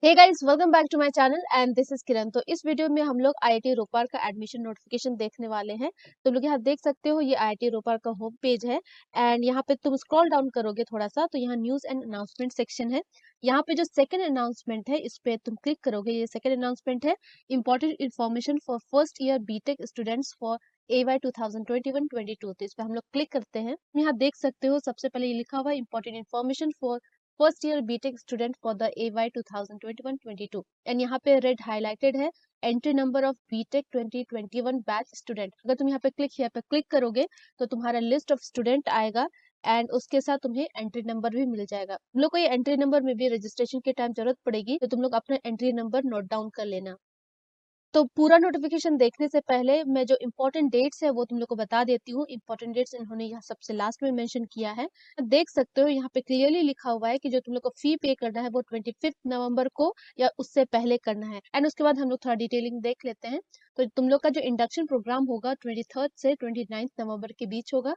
Hey guys, welcome back to my channel and this is Kiran. तो इस video में हम लोग आईआईटी रोपार का एडमिशन नोटिफिकेशन देखने वाले हैं। तुम लोग यहाँ देख सकते हो, ये आईआईटी रोपार का होम पेज है एंड यहाँ पे तुम स्क्रॉल डाउन करोगे थोड़ा सा तो यहाँ न्यूज एंड अनाउंसमेंट सेक्शन है। यहाँ पे जो सेकंड अनाउंसमेंट है इस पे तुम क्लिक करोगे, ये सेकंड अनाउंसमेंट है, important information for first year BTech students for AY 2021-22। तो इस पे हम लोग क्लिक करते हैं। यहाँ देख सकते हो सबसे पहले ये लिखा हुआ है important information for first year BTech student for the AY 2021-22 and यहाँ पे रेड हाईलाइटेड है entry number of BTech 2021 batch student. अगर तुम यहाँ पे क्लिक करोगे तो तुम्हारा लिस्ट ऑफ स्टूडेंट आएगा एंड उसके साथ तुम्हें एंट्री नंबर भी मिल जाएगा। तुम लोग को ये एंट्री नंबर में भी रजिस्ट्रेशन के टाइम जरूरत पड़ेगी, तो तुम लोग अपना एंट्री नंबर नोट डाउन कर लेना। तो पूरा नोटिफिकेशन देखने से पहले मैं जो इम्पोर्टेंट डेट्स है वो तुम लोग को बता देती हूँ। इम्पोर्टेंट डेट्स इन्होंने यहाँ सबसे लास्ट में मेंशन किया है। देख सकते हो यहाँ पे क्लियरली लिखा हुआ है कि जो तुम लोग को फी पे करना है वो 25 नवंबर को या उससे पहले करना है। एंड उसके बाद हम लोग थोड़ा डिटेलिंग देख लेते हैं। तो तुम लोग का जो इंडक्शन प्रोग्राम होगा 23 से 29 नवंबर के बीच होगा।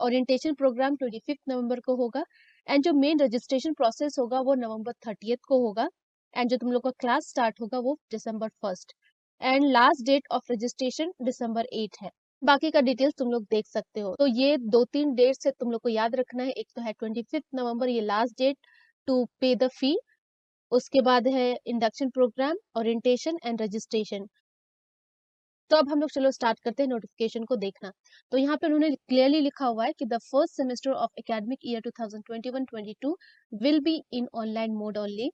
ओरिएंटेशन प्रोग्राम 25 नवंबर को होगा एंड जो मेन रजिस्ट्रेशन प्रोसेस होगा वो नवंबर 30 को होगा एंड जो तुम लोग का क्लास स्टार्ट होगा वो December 1 and last date of registration December 8 है। बाकी का डिटेल्स तुम लोग देख सकते हो। तो ये 2-3 डेट्स है तुम लोग को याद रखना है। एक तो है 25 नवंबर, ये last date to pay the fee. उसके बाद है induction program, orientation and registration. तो अब हम लोग चलो स्टार्ट करते हैं नोटिफिकेशन को देखना। तो यहाँ पे उन्होंने क्लियरली लिखा हुआ है कि the first semester of academic year 2021-22 will be in online mode only.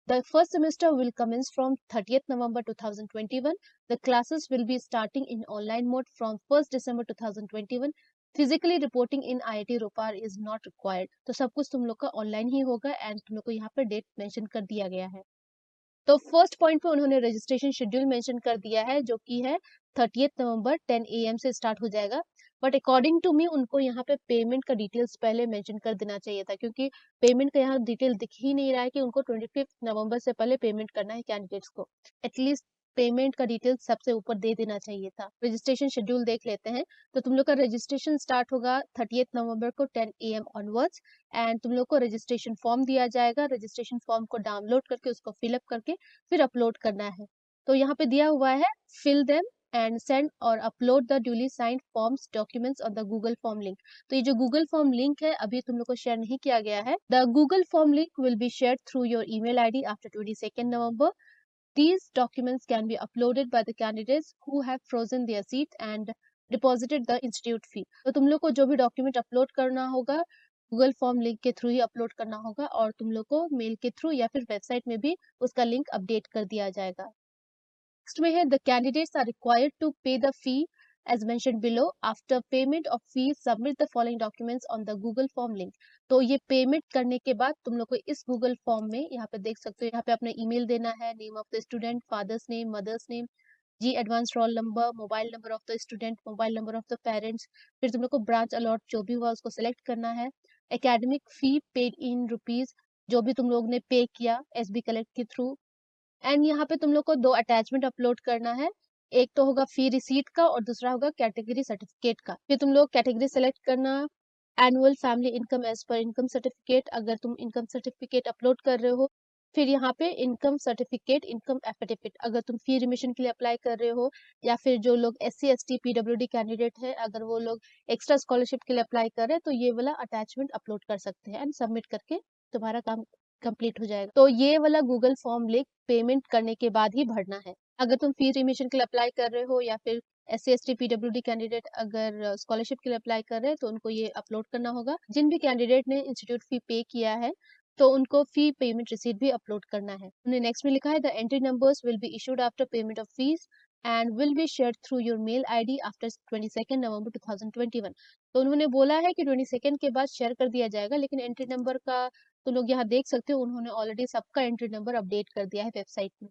The first semester will commence from 30th November 2021. The classes will be starting in online mode from 1st December 2021. Physically reporting in IIT Ropar is not required. तो सब कुछ तुम लोग का online ही होगा and तुम लोग को यहाँ पर डेट मेंशन कर दिया गया है। तो फर्स्ट पॉइंट पे उन्होंने रजिस्ट्रेशन शेड्यूल मेंशन कर दिया है जो कि है 30th नवंबर 10 AM से स्टार्ट हो जाएगा। बट अकॉर्डिंग टू मी उनको यहाँ पे पेमेंट का डिटेल्स पहले मेंशन कर देना चाहिए था, क्योंकि पेमेंट का यहाँ डिटेल दिख ही नहीं रहा है कि उनको 25 नवंबर से पहले पेमेंट करना है कैंडिडेट्स को। एटलीस्ट पेमेंट का डिटेल सबसे ऊपर दे देना चाहिए था। रजिस्ट्रेशन शेड्यूल देख लेते हैं। तो तुम लोग का रजिस्ट्रेशन स्टार्ट होगा 30th नवंबर को 10 AM ऑनवर्ड्स एंड तुम लोग को रजिस्ट्रेशन फॉर्म दिया जाएगा। रजिस्ट्रेशन फॉर्म को डाउनलोड करके उसको फिलअप करके फिर अपलोड करना है। तो यहाँ पे दिया हुआ है फिल देम एंड सेंड और upload the duly signed forms documents on the Google form link. तो ये जो गूगल फॉर्म लिंक है अभी तुम लोग को शेयर नहीं किया गया है। The Google form link will be share through your email ID after 22 November. These documents can be uploaded by the candidates who have frozen their seats and deposited the institute fee. तो तुम लोग को जो भी document upload करना होगा Google form link के through ही upload करना होगा और तुम लोग को मेल के थ्रू या फिर वेबसाइट में भी उसका लिंक अपडेट कर दिया जाएगा। नेक्स्ट में है the candidates are required to pay the fee as mentioned below. After payment of fees submit the following documents on the Google form link. तो ये पेमेंट करने के बाद तुम लोग को इस गूगल फॉर्म में यहाँ पे देख सकते हो, यहाँ पे अपना ईमेल देना है, name of the student, father's name, mother's name, JEE advanced roll number, mobile number of the student, mobile number of the parents. फिर तुम लोग को ब्रांच अलॉट जो भी हुआ उसको सिलेक्ट करना है। Academic fee paid in rupees, जो भी तुम लोग ने पे किया SB कलेक्ट के थ्रू। एंड यहाँ पे तुम लोग को 2 अटैचमेंट अपलोड करना है। एक तो होगा फी रिसीट का और दूसरा होगा कैटेगरी सर्टिफिकेट का। फिर तुम लोग कैटेगरी सेलेक्ट करना, annual family income as per income certificate अगर तुम इनकम सर्टिफिकेट अपलोड कर रहे हो। फिर यहाँ पे इनकम सर्टिफिकेट, इनकम एफिडेविट अगर तुम फी रिमिशन के लिए अप्लाई कर रहे हो, या फिर जो लोग SC ST PWD कैंडिडेट है अगर वो लोग एक्स्ट्रा स्कॉलरशिप के लिए अप्लाई कर रहे हैं तो ये वाला अटैचमेंट अपलोड कर सकते हैं एंड सबमिट करके तुम्हारा काम कंप्लीट हो जाएगा। तो ये वाला गूगल फॉर्म लिंक पेमेंट करने के बाद ही भरना है। अगर तुम फी रिमिशन के लिए अप्लाई कर रहे हो या फिर SC ST PWD कैंडिडेट अगर स्कॉलरशिप के लिए अप्लाई कर रहे हैं तो उनको ये अपलोड करना होगा। जिन भी कैंडिडेट ने इंस्टीट्यूट फी पे किया है तो उनको फी पेमेंट रिसीट भी अपलोड करना है। उन्हें नेक्स्ट में लिखा है the entry numbers will be issued after payment of fees and will be share through your mail ID after 22 November 2021। तो उन्होंने बोला है कि 22 के बाद शेयर कर दिया जाएगा, लेकिन एंट्री नंबर का तो लोग यहाँ देख सकते हो उन्होंने ऑलरेडी सबका एंट्री नंबर अपडेट कर दिया है वेबसाइट में।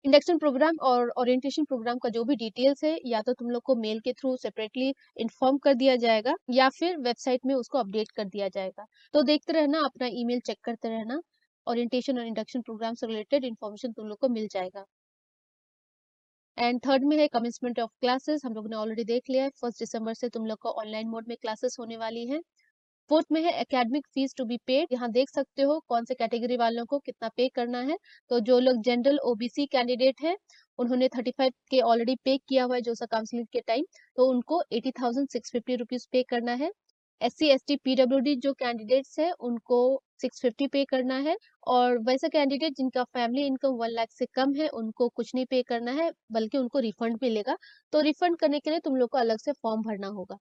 इंडक्शन प्रोग्राम और ओरिएंटेशन प्रोग्राम का जो भी डिटेल्स है या तो तुम लोग को मेल के थ्रू सेपरेटली इन्फॉर्म कर दिया जाएगा या फिर वेबसाइट में उसको अपडेट कर दिया जाएगा। तो देखते रहना, अपना ईमेल चेक करते रहना, ओरिएंटेशन और इंडक्शन प्रोग्राम से रिलेटेड इन्फॉर्मेशन तुम लोग को मिल जाएगा। एंड थर्ड में है कमेंसमेंट ऑफ क्लासेस, हम लोग ने ऑलरेडी देख लिया है 1 दिसंबर से तुम लोग को ऑनलाइन मोड में क्लासेस होने वाली है। फोर्थ में है academic fees to be paid. यहाँ देख सकते हो कौन से कैटेगरी वालों को कितना पे करना है। तो जो लोग जनरल ओबीसी कैंडिडेट है उन्होंने 35 के ऑलरेडी पे किया हुआ है जो सा काउंसलिंग के टाइम, तो उनको 80,650 रुपीज पे करना है। SC ST PWD जो कैंडिडेट्स है उनको 650 पे करना है। और वैसे कैंडिडेट जिनका फैमिली इनकम 1 लाख से कम है उनको कुछ नहीं पे करना है, बल्कि उनको रिफंड मिलेगा। तो रिफंड करने के लिए तुम लोग को अलग से फॉर्म भरना होगा।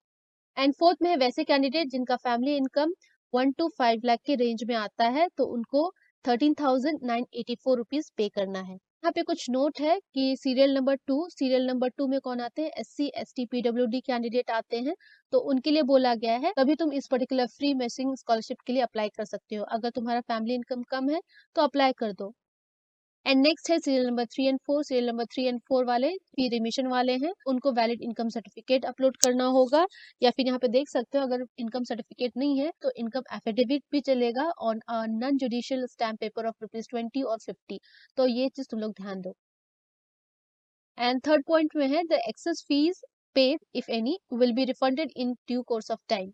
एंड फोर्थ में है वैसे कैंडिडेट जिनका फैमिली इनकम 1 to 5 लाख के रेंज में आता है, तो उनको 13,984 रुपीज पे करना है। यहाँ पे कुछ नोट है कि सीरियल नंबर 2 में कौन आते हैं, SC ST PWD कैंडिडेट आते हैं। तो उनके लिए बोला गया है तभी तुम इस पर्टिकुलर फ्री मेसिंग स्कॉलरशिप के लिए अप्लाई कर सकते हो। अगर तुम्हारा फैमिली इनकम कम है तो अप्लाई कर दो। एंड नेक्स्ट है serial number 3 and 4। Serial number 3 and 4 वाले फी रिमिशन वाले हैं, उनको वैलिड इनकम सर्टिफिकेट अपलोड करना होगा, या फिर यहाँ पे देख सकते हो अगर इनकम सर्टिफिकेट नहीं है तो इनकम एफिडेविट भी चलेगा on non judicial stamp paper of ₹20 और 50। तो ये चीज तुम लोग ध्यान दो। एंड थर्ड पॉइंट में है the excess fees paid if any will be refunded in due course of time.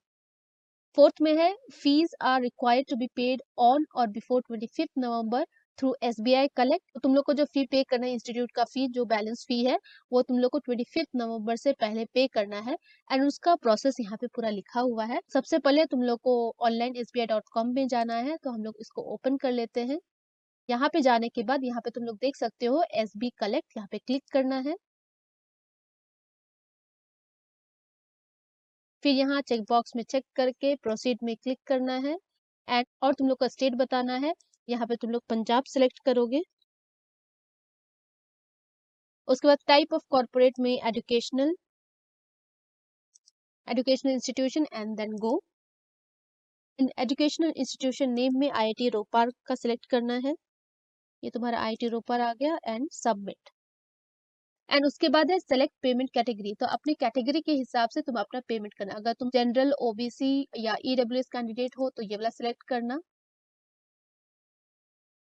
Fourth में है fees are required to be paid on or before 25 November through SBI collect. तो तुम लोग को जो फी पे करना है इंस्टीट्यूट का फी जो बैलेंस फी है वो तुम लोग को 25 नवंबर से पहले पे करना है। एंड उसका प्रोसेस यहाँ पे पूरा लिखा हुआ है। सबसे पहले तुम लोग को ऑनलाइन SBI.com में जाना है, तो हम लोग इसको ओपन कर लेते हैं। यहाँ पे जाने के बाद यहाँ पे तुम लोग देख सकते हो SB कलेक्ट, यहाँ पे क्लिक करना है। फिर यहाँ चेक बॉक्स में चेक करके प्रोसीड में क्लिक करना है। एंड और तुम लोग का स्टेट बताना है, यहाँ पे तुम लोग पंजाब सिलेक्ट करोगे। उसके बाद टाइप ऑफ कॉर्पोरेट में educational institution and then go. In educational institution name में IIT रोपार का सिलेक्ट करना है। ये तुम्हारा IIT रोपार आ गया एंड सबमिट। एंड उसके बाद है सेलेक्ट पेमेंट कैटेगरी। तो अपनी कैटेगरी के हिसाब से तुम अपना पेमेंट करना। अगर तुम जनरल OBC या EWS कैंडिडेट हो तो ये वाला सिलेक्ट करना।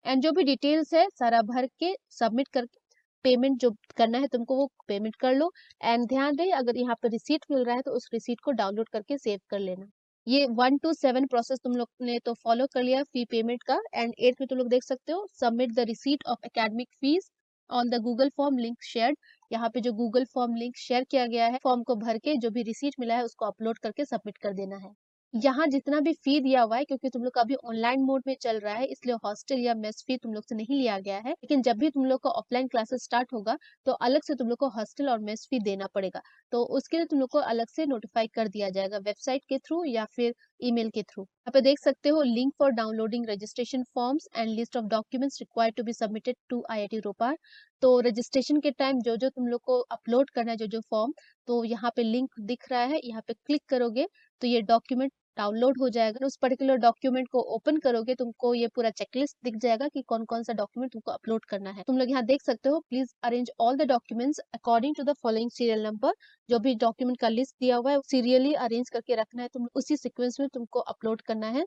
एंड जो भी डिटेल्स है सारा भर के सबमिट करके पेमेंट जो करना है तुमको वो पेमेंट कर लो। एंड ध्यान रहे अगर यहाँ पे रिसीट मिल रहा है तो उस रिसीट को डाउनलोड करके सेव कर लेना। ये 1 to 7 प्रोसेस तुम लोग ने तो फॉलो कर लिया फी पेमेंट का। एंड 8 में तुम लोग देख सकते हो submit the receipt of academic fees on the Google form link share. यहाँ पे जो गूगल फॉर्म लिंक शेयर किया गया है फॉर्म को भर के जो भी रिसीट मिला है उसको अपलोड करके सबमिट कर देना है। यहाँ जितना भी फी दिया हुआ है क्योंकि तुम लोग का अभी ऑनलाइन मोड में चल रहा है इसलिए हॉस्टल या मेस फी तुम लोग से नहीं लिया गया है, लेकिन जब भी तुम लोग का ऑफलाइन क्लासेस स्टार्ट होगा तो अलग से तुम लोग को हॉस्टल और मेस फी देना पड़ेगा। तो उसके लिए तुम लोग को अलग से नोटिफाई कर दिया जाएगा वेबसाइट के थ्रू या फिर ईमेल के थ्रू। यहाँ पे देख सकते हो link for downloading registration forms and list of documents required to be submitted to IIT Ropar. तो रजिस्ट्रेशन के टाइम जो जो तुम लोग को अपलोड करना है जो जो फॉर्म, तो यहाँ पे लिंक दिख रहा है, यहाँ पे क्लिक करोगे तो ये डॉक्यूमेंट डाउनलोड हो जाएगा। उस पर्टिकुलर डॉक्यूमेंट को ओपन करोगे तुमको ये पूरा चेकलिस्ट दिख जाएगा कि कौन कौन सा डॉक्यूमेंट तुमको अपलोड करना है। तुम लोग यहाँ देख सकते हो please arrange all the documents according to the following serial number. जो भी डॉक्यूमेंट का लिस्ट दिया हुआ है सीरियली अरेंज करके रखना है, तुम उसी सीक्वेंस में तुमको अपलोड करना है।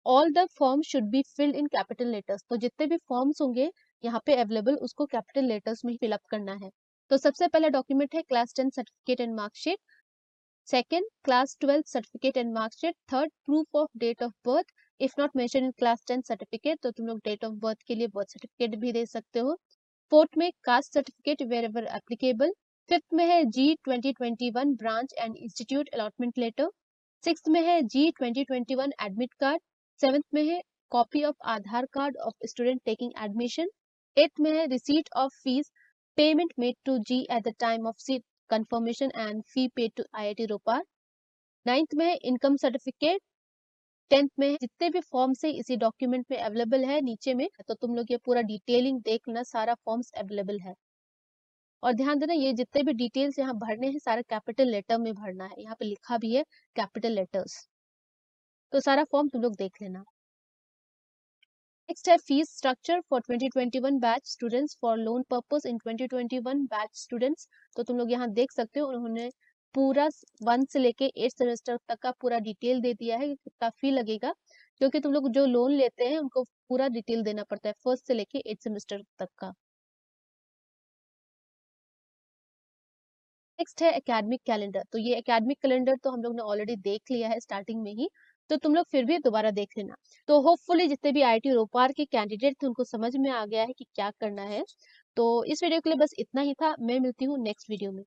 All the form should be filled in capital letters. तो जितने भी फॉर्म्स होंगे यहाँ पे अवेलेबल उसको कैपिटल लेटर्स में ही फिलअप करना है। तो सबसे पहला डॉक्यूमेंट है class 10 certificate and marksheet. Second, class 12 certificate and mark sheet. Third, proof of date of birth. If not mentioned in class 10 certificate, तो तुम लोग date of birth के लिए birth certificate भी दे सकते हो। फोर्थ में caste certificate wherever applicable. Fifth में है G 2021 branch and institute allotment letter. Sixth में है G 2021 admit card. सेवेंथ में है copy of Aadhaar card of student taking admission. Eighth में है receipt of fees payment made to G at the time of seat confirmation and fee paid to IIT Ropar. Ninth में है income certificate. Tenth में है जितने भी forms है इसी डॉक्यूमेंट में अवेलेबल है नीचे में, तो तुम लोग ये पूरा डिटेलिंग देख लेना, सारा फॉर्म्स अवेलेबल है। और ध्यान देना ये जितने भी डिटेल्स यहाँ भरने हैं सारा कैपिटल लेटर में भरना है, यहाँ पे लिखा भी है कैपिटल लेटर्स। तो सारा फॉर्म तुम लोग देख लेना। नेक्स्ट है fees structure for 2021 batch students for loan purpose in 2021 batch students. तो तुम लोग यहाँ देख सकते हो उन्होंने पूरा 1 से लेके 8 सेमेस्टर तक का पूरा डिटेल दे दिया है कि कितना फी लगेगा, क्योंकि तुम लोग जो लोन लेते हैं उनको पूरा डिटेल देना पड़ता है फर्स्ट से लेके 8 सेमेस्टर तक का। नेक्स्ट है एकेडमिक कैलेंडर। तो ये एकेडमिक कैलेंडर तो हम लोग ने ऑलरेडी देख लिया है स्टार्टिंग में ही। तो तुम लोग फिर भी दोबारा देख लेना। तो होपफुली जितने भी आईआईटी रोपार के कैंडिडेट थे उनको समझ में आ गया है कि क्या करना है। तो इस वीडियो के लिए बस इतना ही था। मैं मिलती हूँ नेक्स्ट वीडियो में।